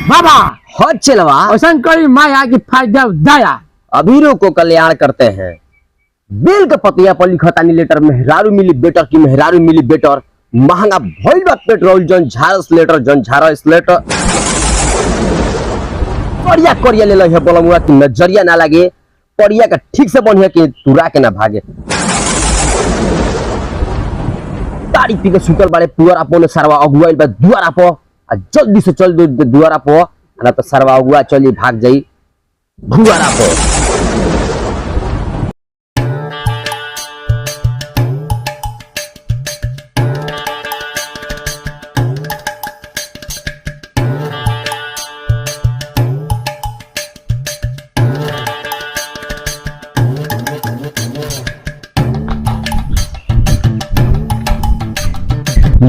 बाबा हो चलवा ऐसा करी माया की फायदा दाया अभीरों को कल्याण करते हैं। बेल के पतिया पर लिखतानी लेटर मेहरारू मिली बेटर की मेहरारू मिली बेटर महंगा भइल बा पेट्रोल जन झारस लेटर जन झारस लेटर परिया करिया ले है बोलमुआ की नजरिया ना लगे परिया का ठीक से बढ़िया कि तुरा के ना भागे तारी पी के सुतल बारे पुअरा पो ने सरवा अगुआइल बा दुआरा पो आ जल्दी से चल दो दुआरा पो ना तो सरवा अगुआ चली भाग जाई दुआरा पो।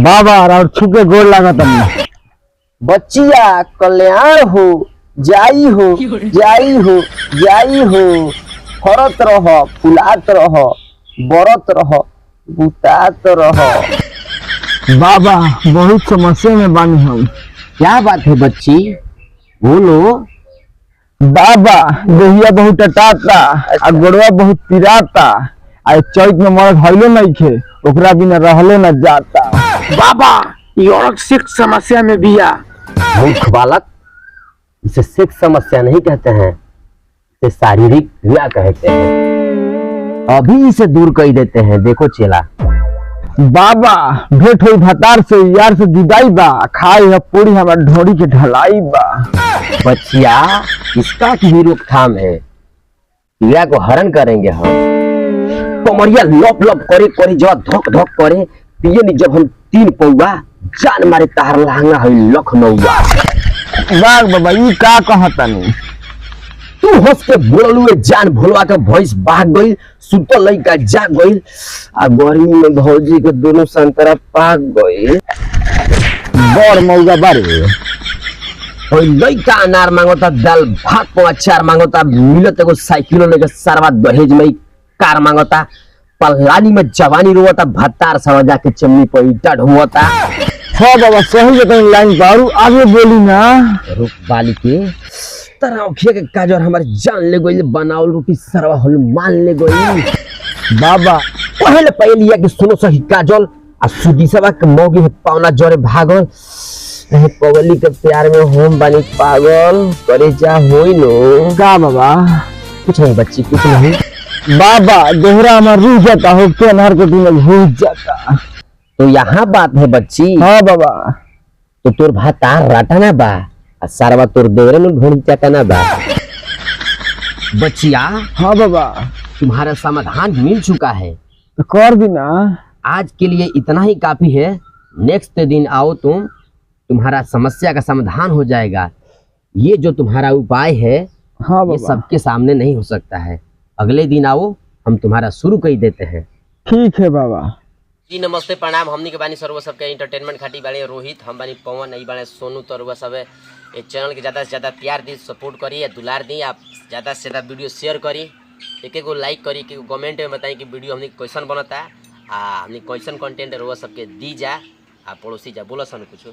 बाबा और छुके गोड़ लगा तुमने बच्चिया कल्याण हो जाई हो जाई हो जाई हो फरत रह फुलात रह बरत रह बुतात रह। बाबा बहुत समस्या में बानी हम। क्या बात है बच्ची बोलो। बाबा देहिया बहुत टटाता आ गोड़वा बहुत पिराता आ चौक में मरद हइलो नहीं खे ओकरा बिना रहलो न जाता। बाबा ये सेक्स समस्या में बिया। मूर्ख बालक इसे सेक्स समस्या नहीं कहते हैं इसे शारीरिक क्रिया कहते हैं। अभी इसे दूर कर देते हैं। देखो चेला बाबा भेंट हुई भतार से यार से जुदाई बा खाई है पूरी हमार ढोरी के ढलाई बा। बच्चिया इसका की रोकथाम है क्रिया को हरण करेंगे हम। कमरिया लप लप करे करे जब धक धक करे पिए नहीं जब हम 3 पौवा जान मारे तार लहंगा है लखनऊआ। बाग बाबा ये का कहतनी तू हंस के बोललुए जान भोलवा के भैंस भाग गई सुतल लइका जाग गई आ गर्मी में भौजी के दोनों संतरा पाक गई। बड़ मौगा बारे ओई लइका अनार मांगता दाल भात को अचार मांगता मिलत एगो साइकिल लेके सरवा दहेज में कार मांगता पलानी में जवानी रोता भत्तार सब जाके चमनी पर ईटा ढोता। हाँ बाबा सही जगह लाइन पारू आगे बोली ना। रुक बाली के तरह अखिया के काजर हमारे जान ले गई बनावल रोटी सरवा होल मान ले गई। बाबा पहले लिया कि सुनो सही काजल आ सुदी सवा के मौगी है पावना जोरे भागल रहे पगली के प्यार में होम बानी पागल करे जा होई नो। का बाबा कुछ नहीं बच्ची कुछ नहीं। बाबा दोहरा हमार रूह जाता हो के नहर के दिन भूल जाता। तो यहाँ बात है बच्ची। हाँ बाबा तो तोर भातार राटा बा आ सारवा तोर देवरे में ढूंढ चाटा बा। बच्चिया हाँ बाबा तुम्हारा समाधान मिल चुका है तो कर बिना आज के लिए इतना ही काफी है। नेक्स्ट दिन आओ तुम्हारा समस्या का समाधान हो जाएगा। ये जो तुम्हारा उपाय है हाँ ये सबके सामने नहीं हो सकता है। अगले दिन आओ हम तुम्हारा शुरू कर देते हैं। ठीक है बाबा जी नमस्ते प्रणाम। हमनी के बानी सर्व सबके एंटरटेनमेंट खाटी बाड़े रोहित हम बानी पवन नहीं बाड़े सोनू तरुआ सब इस चैनल के ज़्यादा से ज़्यादा प्यार दी सपोर्ट करी या दुलार दी। आप ज़्यादा से ज़्यादा वीडियो शेयर करी एक गो लाइक करी एक कमेंट में बताई कि वीडियो हमने कैसन बनता है आ हमने कैसन कंटेंट रोआ सबके दी जा आ पड़ोसी जा बोला सन कुछ।